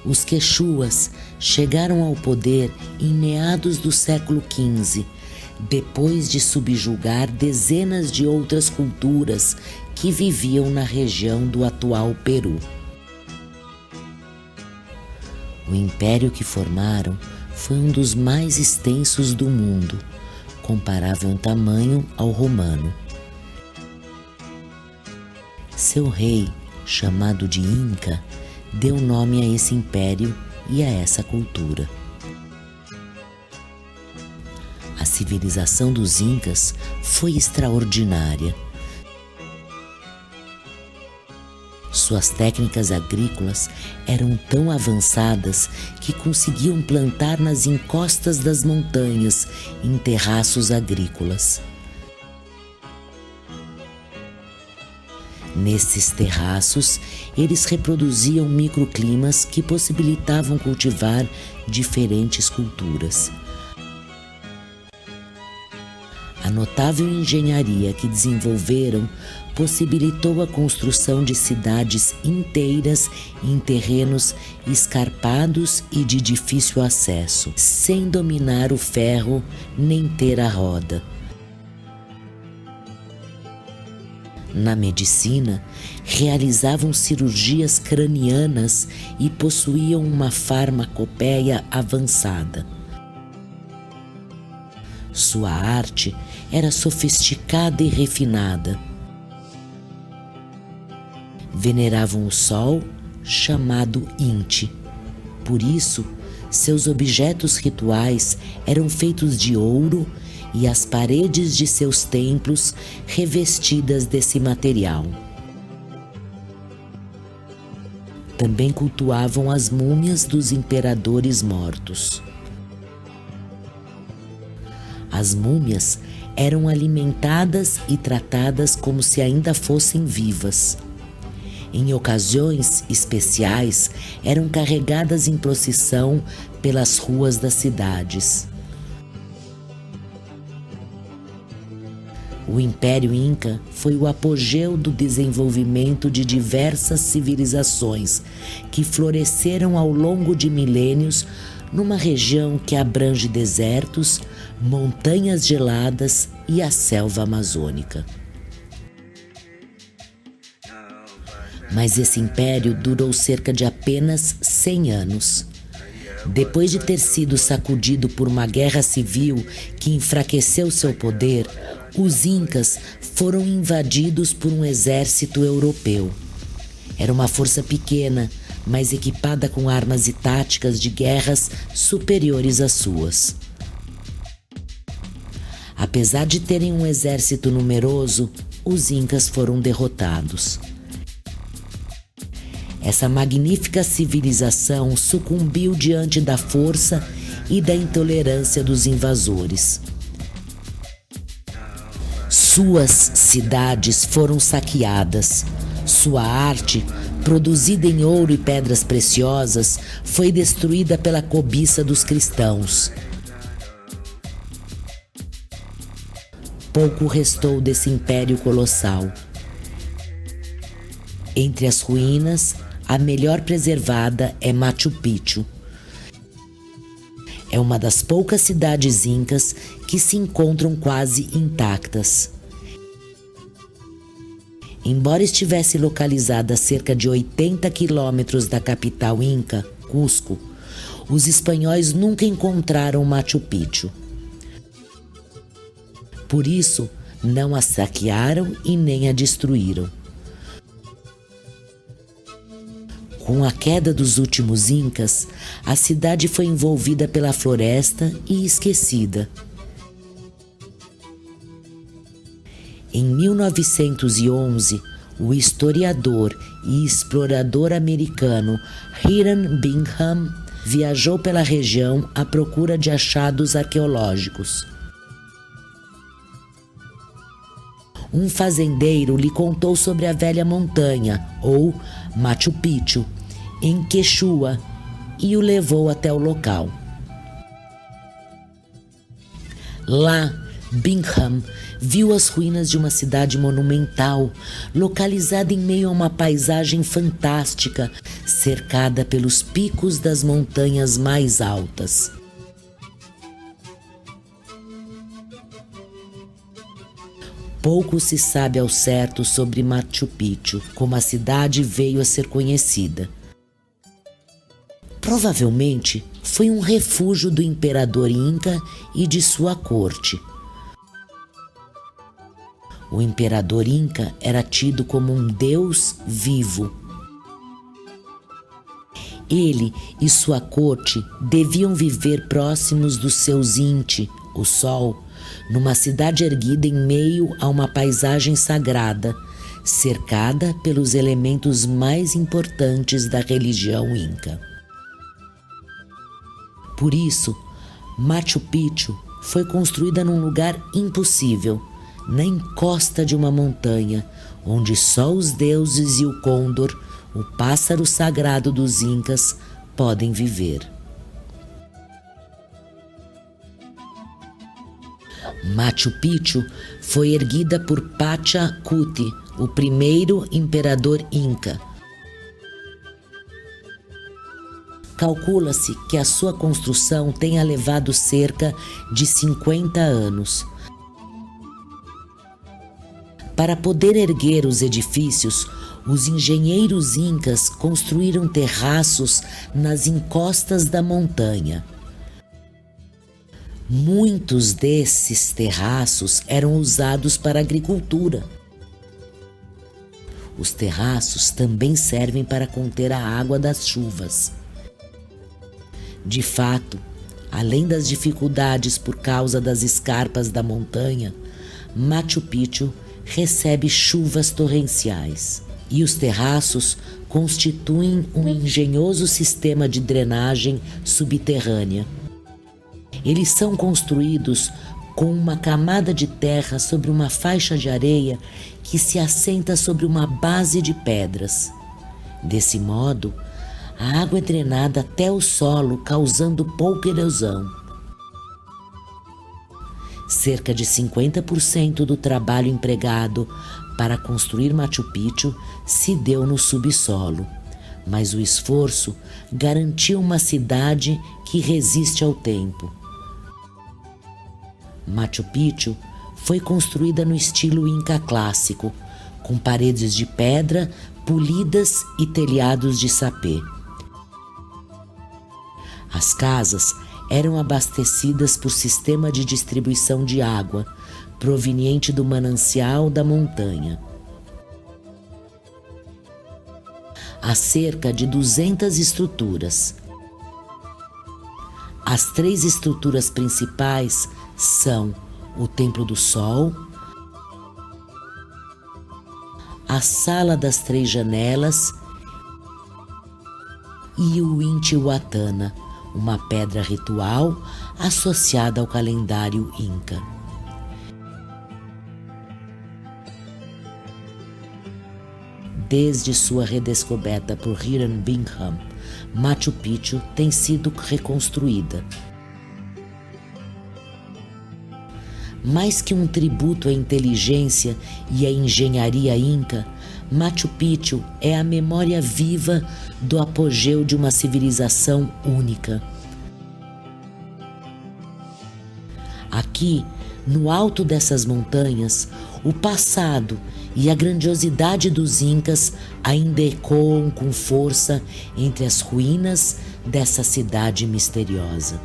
Os quechuas chegaram ao poder em meados do século XV, depois de subjugar dezenas de outras culturas que viviam na região do atual Peru. O império que formaram foi um dos mais extensos do mundo, comparável em tamanho ao romano. Seu rei, chamado de Inca, deu nome a esse império e a essa cultura. A civilização dos Incas foi extraordinária. Suas técnicas agrícolas eram tão avançadas que conseguiam plantar nas encostas das montanhas em terraços agrícolas. Nesses terraços, eles reproduziam microclimas que possibilitavam cultivar diferentes culturas. A notável engenharia que desenvolveram possibilitou a construção de cidades inteiras em terrenos escarpados e de difícil acesso, sem dominar o ferro nem ter a roda. Na medicina, realizavam cirurgias cranianas e possuíam uma farmacopeia avançada. Sua arte era sofisticada e refinada. Veneravam o sol, chamado Inti. Por isso, seus objetos rituais eram feitos de ouro e as paredes de seus templos revestidas desse material. Também cultuavam as múmias dos imperadores mortos. As múmias eram alimentadas e tratadas como se ainda fossem vivas. Em ocasiões especiais, eram carregadas em procissão pelas ruas das cidades. O Império Inca foi o apogeu do desenvolvimento de diversas civilizações que floresceram ao longo de milênios numa região que abrange desertos, montanhas geladas e a selva amazônica. Mas esse império durou cerca de apenas 100 anos. Depois de ter sido sacudido por uma guerra civil que enfraqueceu seu poder, os Incas foram invadidos por um exército europeu. Era uma força pequena, mas equipada com armas e táticas de guerras superiores às suas. Apesar de terem um exército numeroso, os Incas foram derrotados. Essa magnífica civilização sucumbiu diante da força e da intolerância dos invasores. Suas cidades foram saqueadas. Sua arte, produzida em ouro e pedras preciosas, foi destruída pela cobiça dos cristãos. Pouco restou desse império colossal. Entre as ruínas, a melhor preservada é Machu Picchu. É uma das poucas cidades incas que se encontram quase intactas. Embora estivesse localizada a cerca de 80 quilômetros da capital inca, Cusco, os espanhóis nunca encontraram Machu Picchu. Por isso, não a saquearam e nem a destruíram. Com a queda dos últimos incas, a cidade foi envolvida pela floresta e esquecida. Em 1911, o historiador e explorador americano Hiram Bingham viajou pela região à procura de achados arqueológicos. Um fazendeiro lhe contou sobre a velha montanha, ou Machu Picchu, em Quechua, e o levou até o local. Lá, Bingham viu as ruínas de uma cidade monumental, localizada em meio a uma paisagem fantástica, cercada pelos picos das montanhas mais altas. Pouco se sabe ao certo sobre Machu Picchu, como a cidade veio a ser conhecida. Provavelmente foi um refúgio do imperador Inca e de sua corte. O imperador Inca era tido como um deus vivo. Ele e sua corte deviam viver próximos dos seus Inti, o sol, numa cidade erguida em meio a uma paisagem sagrada, cercada pelos elementos mais importantes da religião Inca. Por isso, Machu Picchu foi construída num lugar impossível, na encosta de uma montanha, onde só os deuses e o côndor, o pássaro sagrado dos Incas, podem viver. Machu Picchu foi erguida por Pachacuti, o primeiro imperador Inca. Calcula-se que a sua construção tenha levado cerca de 50 anos. Para poder erguer os edifícios, os engenheiros incas construíram terraços nas encostas da montanha. Muitos desses terraços eram usados para a agricultura. Os terraços também servem para conter a água das chuvas. De fato, além das dificuldades por causa das escarpas da montanha, Machu Picchu recebe chuvas torrenciais. E os terraços constituem um engenhoso sistema de drenagem subterrânea. Eles são construídos com uma camada de terra sobre uma faixa de areia que se assenta sobre uma base de pedras. Desse modo, a água é drenada até o solo, causando pouca erosão. Cerca de 50% do trabalho empregado para construir Machu Picchu se deu no subsolo, mas o esforço garantiu uma cidade que resiste ao tempo. Machu Picchu foi construída no estilo Inca clássico, com paredes de pedra polidas e telhados de sapê. As casas eram abastecidas por sistema de distribuição de água, proveniente do manancial da montanha. Há cerca de 200 estruturas. As 3 estruturas principais são o Templo do Sol, a Sala das 3 Janelas e o Intihuatana, uma pedra ritual associada ao calendário Inca. Desde sua redescoberta por Hiram Bingham, Machu Picchu tem sido reconstruída. Mais que um tributo à inteligência e à engenharia inca, Machu Picchu é a memória viva do apogeu de uma civilização única. Aqui, no alto dessas montanhas, o passado e a grandiosidade dos Incas ainda ecoam com força entre as ruínas dessa cidade misteriosa.